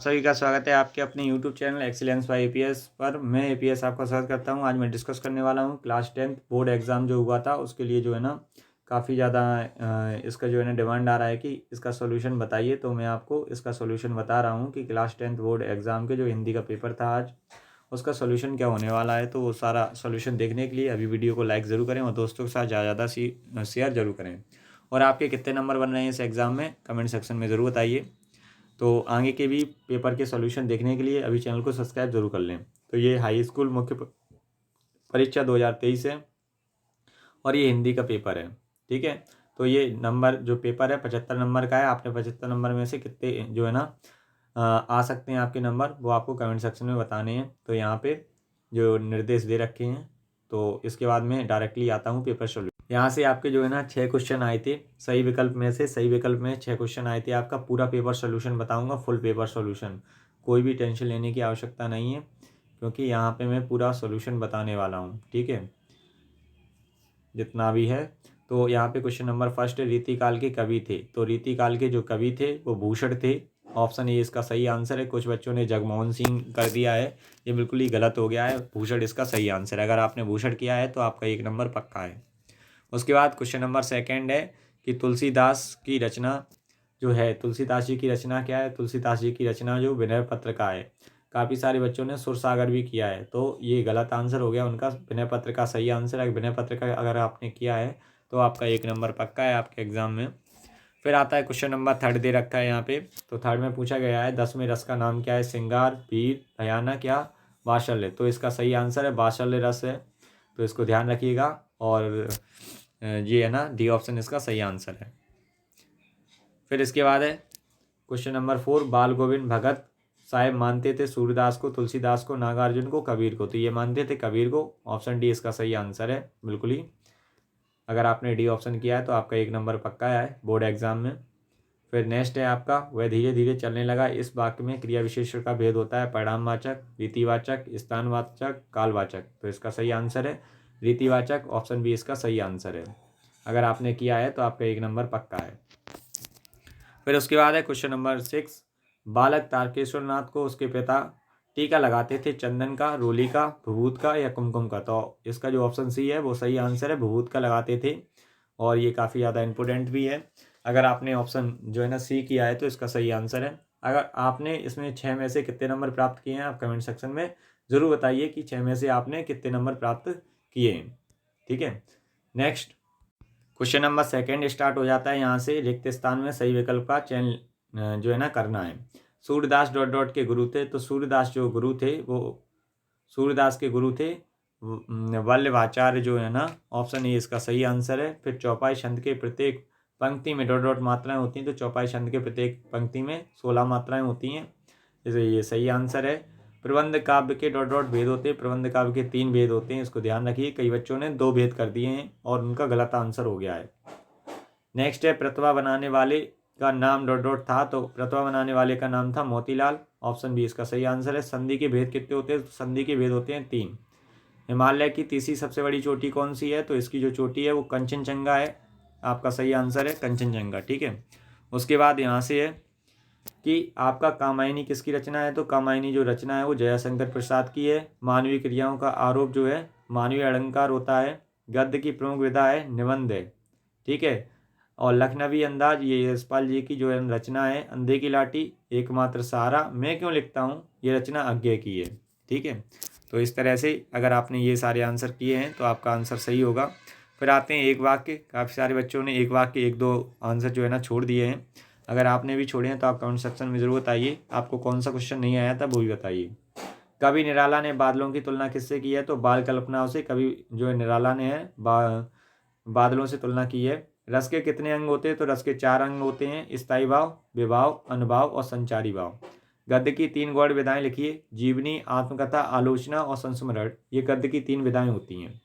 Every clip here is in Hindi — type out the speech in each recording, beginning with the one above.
सभी का स्वागत है आपके अपने YouTube channel excellence by APS पर। मैं एपीएस आपका स्वागत करता हूं। आज मैं डिस्कस करने वाला हूं क्लास 10th बोर्ड एग्ज़ाम जो हुआ था उसके लिए जो है ना काफ़ी ज़्यादा इसका जो है ना डिमांड आ रहा है कि इसका सॉल्यूशन बताइए। तो मैं आपको इसका सॉल्यूशन बता रहा हूं कि क्लास 10th बोर्ड एग्ज़ाम के जो हिंदी का पेपर था आज उसका सॉल्यूशन क्या होने वाला है। तो वो सारा सॉल्यूशन देखने के लिए अभी वीडियो को लाइक ज़रूर करें और दोस्तों के साथ ज़्यादा शेयर ज़रूर करें। और आपके कितने नंबर बन रहे हैं इस एग्ज़ाम में कमेंट सेक्शन में ज़रूर बताइए। तो आगे के भी पेपर के सॉल्यूशन देखने के लिए अभी चैनल को सब्सक्राइब जरूर कर लें। तो ये हाई स्कूल मुख्य परीक्षा 2023 है और ये हिंदी का पेपर है। ठीक है, तो ये नंबर जो पेपर है 75 नंबर का है। आपने 75 नंबर में से कितने जो है ना आ सकते हैं आपके नंबर, वो आपको कमेंट सेक्शन में बताने हैं। तो यहाँ पे जो निर्देश दे रखे हैं, तो इसके बाद में डायरेक्टली आता हूँ पेपर सॉल्यूशन। यहाँ से आपके जो है ना 6 क्वेश्चन आए थे सही विकल्प में से। सही विकल्प में 6 क्वेश्चन आए थे। आपका पूरा पेपर सॉल्यूशन बताऊंगा, फुल पेपर सॉल्यूशन। कोई भी टेंशन लेने की आवश्यकता नहीं है क्योंकि यहाँ पे मैं पूरा सॉल्यूशन बताने वाला हूँ। ठीक है, जितना भी है। तो यहाँ पे क्वेश्चन नंबर फर्स्ट, रीतिकाल के कवि थे। तो रीतिकाल के जो कवि थे वो भूषण थे। ऑप्शन ए इसका सही आंसर है। कुछ बच्चों ने जगमोहन सिंह कर दिया है, ये बिल्कुल ही गलत हो गया है। भूषण इसका सही आंसर है। अगर आपने भूषण किया है तो आपका 1 नंबर पक्का है। उसके बाद क्वेश्चन नंबर सेकंड है कि तुलसीदास की रचना जो है, तुलसीदास जी की रचना क्या है। तुलसीदास जी की रचना जो विनय पत्र का है। काफ़ी सारे बच्चों ने सुरसागर भी किया है, तो ये गलत आंसर हो गया उनका। विनय पत्र का सही आंसर है। विनय पत्र का अगर आपने किया है तो आपका 1 नंबर पक्का है आपके एग्जाम में। फिर आता है क्वेश्चन नंबर थर्ड, दे रखा है यहाँ पे। तो थर्ड में पूछा गया है 10वें रस का नाम क्या है। श्रृंगार, वीर, भयानक या वात्सल्य। तो इसका सही आंसर है वात्सल्य रस है। तो इसको ध्यान रखिएगा। और ये है ना डी ऑप्शन इसका सही आंसर है। फिर इसके बाद है क्वेश्चन नंबर 4, बाल गोविंद भगत साहब मानते थे सूरदास को, तुलसीदास को, नागार्जुन को, कबीर को। तो ये मानते थे कबीर को। ऑप्शन डी इसका सही आंसर है बिल्कुल ही। अगर आपने डी ऑप्शन किया है तो आपका 1 नंबर पक्का है बोर्ड एग्जाम में। फिर नेक्स्ट है आपका, वह धीरे धीरे चलने लगा। इस वाक्य में क्रिया विशेषण का भेद होता है। परिणामवाचक, रीतिवाचक, स्थानवाचक, कालवाचक। तो इसका सही आंसर है रीतिवाचक। ऑप्शन बी इसका सही आंसर है। अगर आपने किया है तो आपका 1 नंबर पक्का है। फिर उसके बाद है क्वेश्चन नंबर 6, बालक तारकेश्वर नाथ को उसके पिता टीका लगाते थे चंदन का, रोली का, भभूत का या कुमकुम का। तो इसका जो ऑप्शन सी है वो सही आंसर है, भभूत का लगाते थे। और ये काफ़ी ज़्यादा इंपॉर्टेंट भी है। अगर आपने ऑप्शन जो है ना सी किया है तो इसका सही आंसर है। अगर आपने इसमें 6 में से कितने नंबर प्राप्त किए हैं आप कमेंट सेक्शन में ज़रूर बताइए कि 6 में से आपने कितने नंबर प्राप्त किए हैं। ठीक है, next question number second start हो जाता है। यहाँ से रिक्त स्थान में सही विकल्प का चयन जो है ना करना है। सूर्यदास डॉट डॉट के गुरु थे। तो सूर्यदास जो गुरु थे वो सूर्यदास के गुरु थे वल्लभाचार्य जो है ना। ऑप्शन ए इसका सही आंसर है। फिर चौपाई छंद के प्रत्येक पंक्ति में डॉट डॉट मात्राएं होती हैं। तो चौपाई छंद के प्रत्येक पंक्ति में 16 मात्राएं होती हैं, जैसे ये सही आंसर है। प्रबंध काव्य के डॉट डॉट भेद होते हैं। प्रबंध काव्य के 3 भेद होते हैं, इसको ध्यान रखिए। कई बच्चों ने 2 भेद कर दिए हैं और उनका गलत आंसर हो गया है। नेक्स्ट है प्रतिभा बनाने वाले का नाम डॉट डॉट था। तो प्रतिभा बनाने वाले का नाम था मोतीलाल। ऑप्शन बी इसका सही आंसर है। संधि के भेद कितने होते हैं। संधि के भेद होते हैं 3। हिमालय की तीसरी सबसे बड़ी चोटी कौन सी है। तो इसकी जो चोटी है वो कंचनजंगा है। आपका सही आंसर है कंचनजंगा। ठीक है, उसके बाद यहाँ से है कि आपका कामायनी किसकी रचना है। तो कामायनी जो रचना है वो जयाशंकर प्रसाद की है। मानवीय क्रियाओं का आरोप जो है मानवीय अलंकार होता है। गद्य की प्रमुख विधा है निबंध है। ठीक है, और लखनवी अंदाज ये यशपाल जी की जो रचना है। अंधे की लाठी, एकमात्र सहारा, मैं क्यों लिखता हूँ, ये रचना अज्ञे की है। ठीक है, तो इस तरह से अगर आपने ये सारे आंसर किए हैं तो आपका आंसर सही होगा। फिर आते हैं एक वाक्य। काफ़ी सारे बच्चों ने एक वाक्य 1-2 आंसर जो है ना छोड़ दिए हैं। अगर आपने भी छोड़े हैं तो आप कमेंट सेक्शन में ज़रूर बताइए आपको कौन सा क्वेश्चन नहीं आया था वो भी बताइए। कवि निराला ने बादलों की तुलना किससे की है। तो बाल कल्पनाओं से कवि जो है निराला ने है बादलों से तुलना की है। रस के कितने अंग होते हैं। तो रस के 4 अंग होते हैं, स्थायी भाव, विभाव, अनुभाव और संचारी भाव। गद्य की 3 गौड़ विधाएं लिखिए। जीवनी, आत्मकथा, आलोचना और संस्मरण, ये गद्य की 3 विधाएं होती हैं।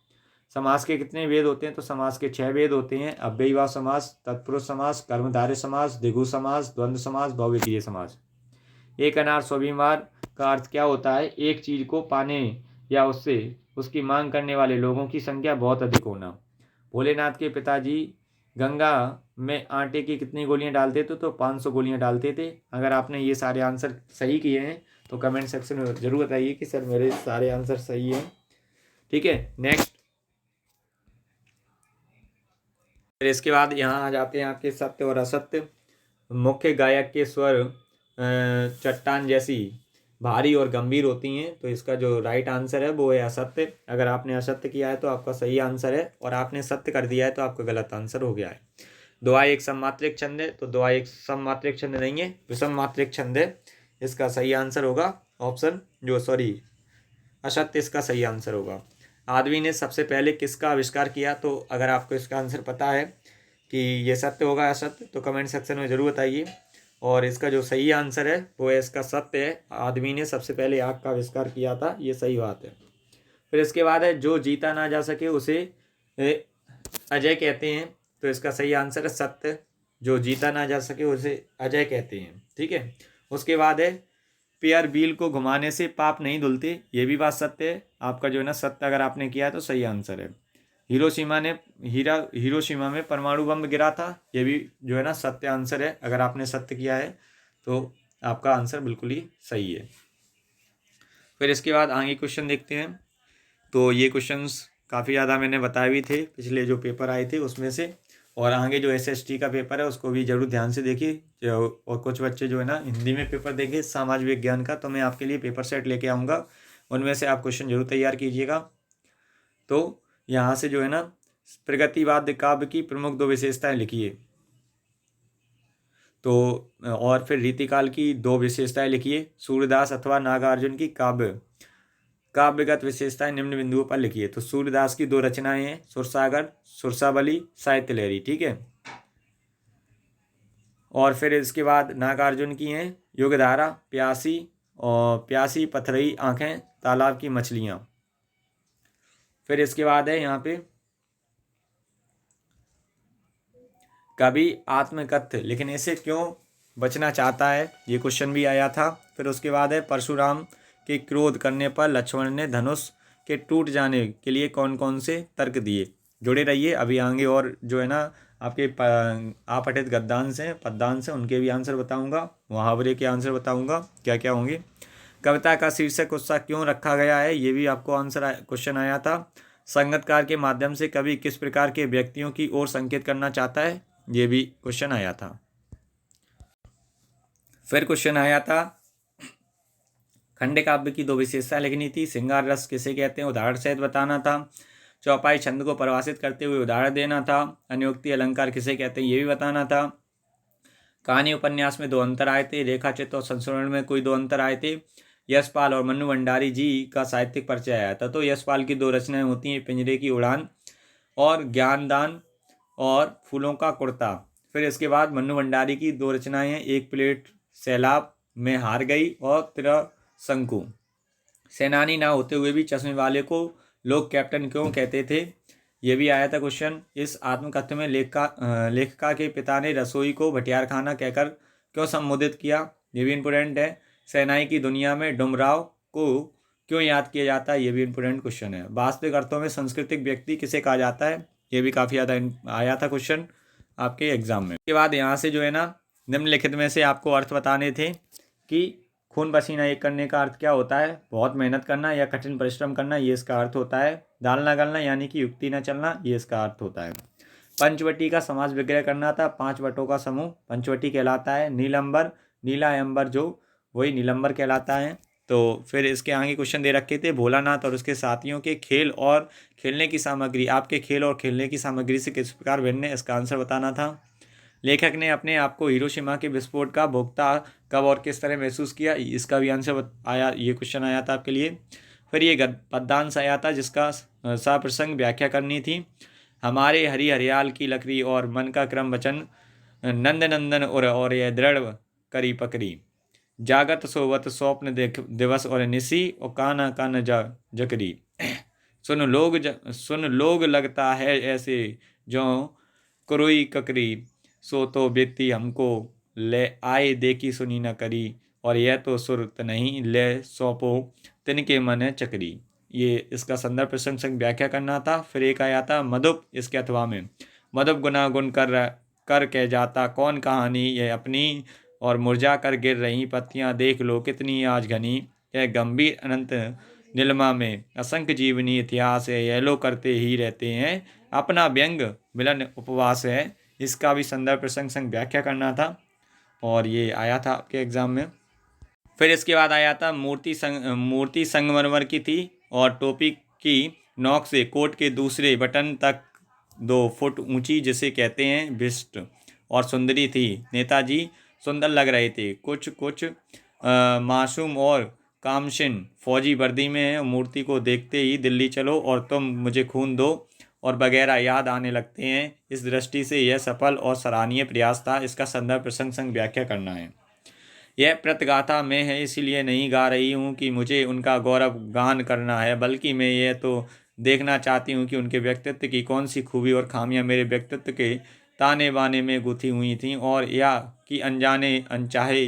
समास के कितने वेद होते हैं। तो समास के 6 वेद होते हैं। अव्ययीभाव समास, तत्पुरुष समास, कर्मधारय समास, द्विगु समास, द्वंद्व समास, बहुव्रीहि समास। एक अनार स्वाभिमान का अर्थ क्या होता है। एक चीज को पाने या उससे उसकी मांग करने वाले लोगों की संख्या बहुत अधिक होना। भोलेनाथ के पिताजी गंगा में आटे की कितनी गोलियां डालते थे? तो 500 गोलियां डालते थे। अगर आपने ये सारे आंसर सही किए हैं तो कमेंट सेक्शन में जरूर बताइए कि सर मेरे सारे आंसर सही हैं। ठीक है, नेक्स्ट। फिर इसके बाद यहाँ आ जाते हैं आपके सत्य और असत्य। मुख्य गायक के स्वर चट्टान जैसी भारी और गंभीर होती हैं, तो इसका जो राइट आंसर है वो है असत्य। अगर आपने असत्य किया है तो आपका सही आंसर है, और आपने सत्य कर दिया है तो आपका गलत आंसर हो गया है। दोहा एक सममात्रिक छंद है, तो दोहा एक सममात्रिक छंद नहीं है, विषम मात्रिक छंद है। इसका सही आंसर होगा ऑप्शन असत्य इसका सही आंसर होगा। आदमी ने सबसे पहले किसका आविष्कार किया? तो अगर आपको इसका आंसर पता है कि ये सत्य होगा असत्य तो कमेंट सेक्शन में ज़रूर बताइए। और इसका जो सही आंसर है वो है इसका सत्य है। आदमी ने सबसे पहले आग का आविष्कार किया था, ये सही बात है। फिर इसके बाद है जो जीता ना जा सके उसे अजय कहते हैं, तो इसका सही आंसर है सत्य। जो जीता ना जा सके उसे अजय कहते हैं। ठीक है, उसके बाद है पेयर व्हील को घुमाने से पाप नहीं धुलते, ये भी बात सत्य है। आपका जो है ना सत्य अगर आपने किया है तो सही आंसर है। हिरोशिमा में परमाणु बम गिरा था, ये भी जो है ना सत्य आंसर है। अगर आपने सत्य किया है तो आपका आंसर बिल्कुल ही सही है। फिर इसके बाद आगे क्वेश्चन देखते हैं। तो ये क्वेश्चंस काफ़ी ज़्यादा मैंने बताए भी थे पिछले जो पेपर आए थे उसमें से, और आगे जो SST का पेपर है उसको भी जरूर ध्यान से देखिए। और कुछ बच्चे जो है ना हिंदी में पेपर देंगे सामाजिक विज्ञान का, तो मैं आपके लिए पेपर सेट लेके आऊँगा, उनमें से आप क्वेश्चन जरूर तैयार कीजिएगा। तो यहाँ से जो है ना प्रगतिवाद काव्य की प्रमुख 2 विशेषताएं लिखिए। तो और फिर रीतिकाल की 2 विशेषताएं लिखिए। सूर्यदास अथवा नागार्जुन की काव्यगत विशेषताएं निम्न बिंदुओं पर लिखिए। तो सूर्यदास की 2 रचनाएं हैं, सुरसागर, सुरसावली, साहित्य लहरी। ठीक है, और फिर इसके बाद नागार्जुन की हैं युगधारा, प्यासी पथरई आंखें, तालाब की मछलियां। फिर इसके बाद है यहाँ पे कवि आत्मकथ्य लिखने से क्यों बचना चाहता है, ये क्वेश्चन भी आया था। फिर उसके बाद है परशुराम के क्रोध करने पर लक्ष्मण ने धनुष के टूट जाने के लिए कौन कौन से तर्क दिए। जुड़े रहिए, अभी आगे और जो है ना आपके अपठित गद्यांश हैं, पद्यांश हैं, उनके भी आंसर बताऊंगा, मुहावरे के आंसर बताऊंगा क्या क्या होंगे। कविता का शीर्षक उत्साह क्यों रखा गया है, ये भी आपको आंसर क्वेश्चन आया था। संगतकार के माध्यम से कवि किस प्रकार के व्यक्तियों की ओर संकेत करना चाहता है, ये भी क्वेश्चन आया था। फिर क्वेश्चन आया था खंड काव्य की 2 विशेषता लिखनी थी। श्रृंगार रस किसे कहते हैं, उदाहरण सहित बताना था। चौपाई छंद को परिभाषित करते हुए उदाहरण देना था। अनुक्ति अलंकार किसे कहते हैं, ये भी बताना था। कहानी उपन्यास में 2 अंतर आए थे। रेखा चित्र और संस्मरण में कोई 2 अंतर आए थे। यशपाल और मन्नू भंडारी जी का साहित्यिक परिचय आया था। तो यशपाल की 2 रचनाएं होती हैं, पिंजरे की उड़ान और ज्ञानदान और फूलों का कुर्ता। फिर इसके बाद मन्नू भंडारी की 2 रचनाएं हैं, एक प्लेट सैलाब में हार गई और त्रिशंकु। सेनानी ना होते हुए भी चश्मे वाले को लोग कैप्टन क्यों कहते थे, ये भी आया था क्वेश्चन। इस आत्मकथ्य में लेखिका के पिता ने रसोई को भटियार खाना कहकर क्यों संबोधित किया, ये भी इम्पोर्टेंट है। सेनाई की दुनिया में डुमराव को क्यों याद किया जाता है, ये भी इम्पोर्टेंट क्वेश्चन है। वास्तविक अर्थों में सांस्कृतिक व्यक्ति किसे कहा जाता है, ये भी काफ़ी ज़्यादा आया था क्वेश्चन आपके एग्जाम में। उसके बाद यहाँ से जो है ना निम्नलिखित में से आपको अर्थ बताने थे कि खून पसीना एक करने का अर्थ क्या होता है, बहुत मेहनत करना या कठिन परिश्रम करना, ये इसका अर्थ होता है। दाल ना गलना यानी कि युक्ति ना चलना, ये इसका अर्थ होता है। पंचवटी का समास विग्रह करना था। 5 वटों का समूह पंचवटी कहलाता है। नीलंबर, नीला अंबर जो वही नीलंबर कहलाता है। तो फिर इसके आगे क्वेश्चन दे रखे थे भोलानाथ और उसके साथियों के खेल और खेलने की सामग्री, आपके खेल और खेलने की सामग्री से किस प्रकार भिन्न है, इसका आंसर बताना था। लेखक ने अपने आप को हिरोशिमा के विस्फोट का भोक्ता कब और किस तरह महसूस किया, इसका भी आंसर आया, ये क्वेश्चन आया था आपके लिए। फिर ये पद्यांश आया था जिसका सप्रसंग व्याख्या करनी थी। हमारे हरी हरियाल की लकड़ी और मन का क्रम वचन नंद नंदन और यह दृढ़ करी पकड़ी, जागत सोवत स्वप्न देख दिवस और निसी और काना कान जकरी। सुन लोग लगता है ऐसे जो करोई ककरी, सो तो बेती हमको ले आए देखी सुनी न करी, और यह तो सुरत नहीं ले सौंपो तिनके मन चकरी। ये इसका संदर्भ प्रशंसक व्याख्या करना था। फिर एक आया था मधुप इसके अथवा में, मधुप गुनागुन कर कह जाता कौन कहानी ये अपनी, और मुरझा कर गिर रही पत्तियां देख लो कितनी आज घनी। यह गंभीर अनंत नीलिमा में असंख्य जीवनी इतिहास है, ये लोग करते ही रहते हैं अपना व्यंग मिलन उपवास है। इसका भी संदर्भ प्रसंग संग व्याख्या करना था और ये आया था आपके एग्जाम में। फिर इसके बाद आया था मूर्ति संगमरमर की थी और टोपी की नोक से कोट के दूसरे बटन तक 2 फुट ऊंची जिसे कहते हैं बिस्ट और सुंदरी थी। नेताजी सुंदर लग रहे थे, कुछ कुछ मासूम और कामशिन फौजी वर्दी में। मूर्ति को देखते ही दिल्ली चलो और तुम मुझे खून दो और वगैरह याद आने लगते हैं। इस दृष्टि से यह सफल और सराहनीय प्रयास था। इसका संदर्भ प्रसंग संग व्याख्या करना है। यह प्रतिगाथा में है, इसलिए नहीं गा रही हूँ कि मुझे उनका गौरव गान करना है, बल्कि मैं यह तो देखना चाहती हूँ कि उनके व्यक्तित्व की कौन सी खूबी और खामियां मेरे व्यक्तित्व के ताने बाने में गुथी हुई थीं, और या कि अनजाने अनचाहे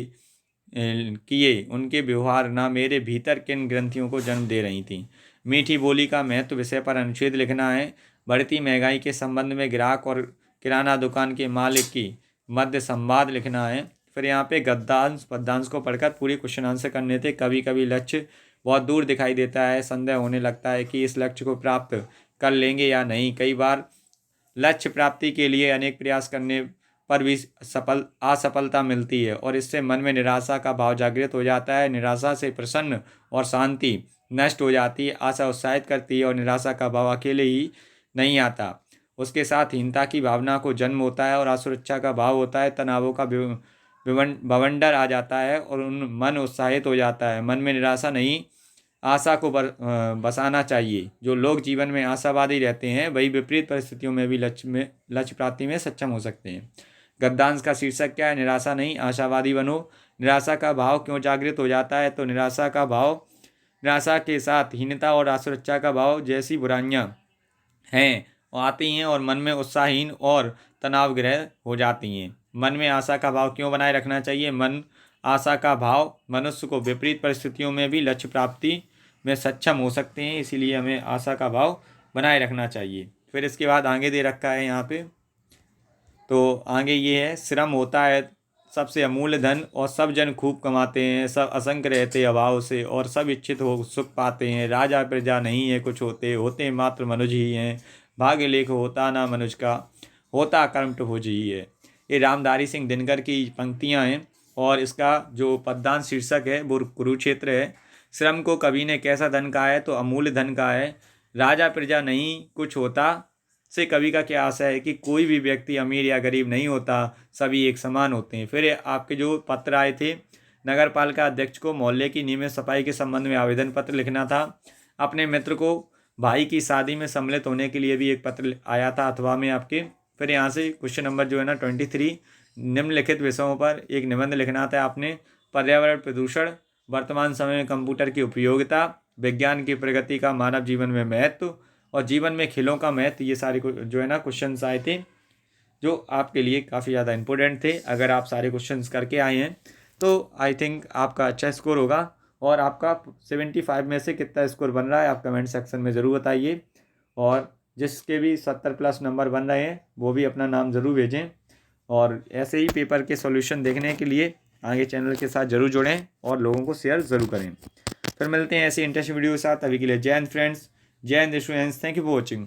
किए उनके व्यवहार ना मेरे भीतर किन ग्रंथियों को जन्म दे रही थीं। मीठी बोली का महत्व विषय पर अनुच्छेद लिखना है। बढ़ती महंगाई के संबंध में ग्राहक और किराना दुकान के मालिक की मध्य संवाद लिखना है। फिर यहाँ पे गद्यांश पद्यांश को पढ़कर पूरे क्वेश्चन आंसर करने थे। कभी कभी लक्ष्य बहुत दूर दिखाई देता है, संदेह होने लगता है कि इस लक्ष्य को प्राप्त कर लेंगे या नहीं। कई बार लक्ष्य प्राप्ति के लिए अनेक प्रयास करने पर भी असफलता मिलती है और इससे मन में निराशा का भाव जागृत हो जाता है। निराशा से प्रसन्न और शांति नष्ट हो जाती है। आशा उत्साहित करती है और निराशा का भाव अकेले ही नहीं आता, उसके साथ हीनता की भावना को जन्म होता है और असुरक्षा का भाव होता है। तनावों का बवंडर आ जाता है और मन उत्साहित हो जाता है। मन में निराशा नहीं, आशा को बसाना चाहिए। जो लोग जीवन में आशावादी रहते हैं वही विपरीत परिस्थितियों में भी लक्ष्य प्राप्ति में सक्षम हो सकते हैं। गद्यांश का शीर्षक क्या है? निराशा नहीं, आशावादी बनो। निराशा का भाव क्यों जागृत हो जाता है? तो निराशा के साथ हीनता और असुरक्षा का भाव जैसी बुराइयां हैं आती हैं और मन में उत्साहहीन और तनावग्रह हो जाती हैं। मन में आशा का भाव क्यों बनाए रखना चाहिए? आशा का भाव मनुष्य को विपरीत परिस्थितियों में भी लक्ष्य प्राप्ति में सक्षम हो सकते हैं, इसीलिए हमें आशा का भाव बनाए रखना चाहिए। फिर इसके बाद आगे दे रखा है यहाँ पे, तो आगे ये है, श्रम होता है सबसे अमूल्य धन और सब जन खूब कमाते हैं। सब असंख्य रहते अभाव से और सब इच्छित हो सुख पाते हैं। राजा प्रजा नहीं है कुछ होते मात्र मनुज ही हैं। भाग्य लेख होता ना मनुज का, होता कर्म भुज ही है। ये रामधारी सिंह दिनकर की पंक्तियाँ हैं और इसका जो पद्यांश शीर्षक है वो कुरुक्षेत्र है। श्रम को कवि ने कैसा धन कहा है? तो अमूल्य धन कहा है। राजा प्रजा नहीं कुछ होता से कवि का क्या आशा है कि कोई भी व्यक्ति अमीर या गरीब नहीं होता, सभी एक समान होते हैं। फिर आपके जो पत्र आए थे, नगर पालिका अध्यक्ष को मोहल्ले की नियमित सफाई के संबंध में आवेदन पत्र लिखना था। अपने मित्र को भाई की शादी में सम्मिलित होने के लिए भी एक पत्र आया था अथवा में आपके। फिर यहाँ से क्वेश्चन नंबर जो है ना 23, निम्नलिखित विषयों पर एक निबंध लिखना था आपने। पर्यावरण प्रदूषण, वर्तमान समय में कंप्यूटर की उपयोगिता, विज्ञान की प्रगति का मानव जीवन में महत्व और जीवन में खेलों का महत्व। ये सारे जो है ना क्वेश्चंस आए थे जो आपके लिए काफ़ी ज़्यादा इंपॉर्टेंट थे। अगर आप सारे क्वेश्चंस करके आए हैं तो आई थिंक आपका अच्छा स्कोर होगा। और आपका 75 में से कितना स्कोर बन रहा है आप कमेंट सेक्शन में ज़रूर बताइए। और जिसके भी 70+ नंबर बन रहे हैं वो भी अपना नाम ज़रूर भेजें। और ऐसे ही पेपर के सॉल्यूशन देखने के लिए आगे चैनल के साथ ज़रूर जुड़ें और लोगों को शेयर ज़रूर करें। फिर मिलते हैं ऐसी इंटरेस्टिंग वीडियो के साथ। अभी के लिए जय हिंद फ्रेंड्स, जय Hind students, thank you for watching.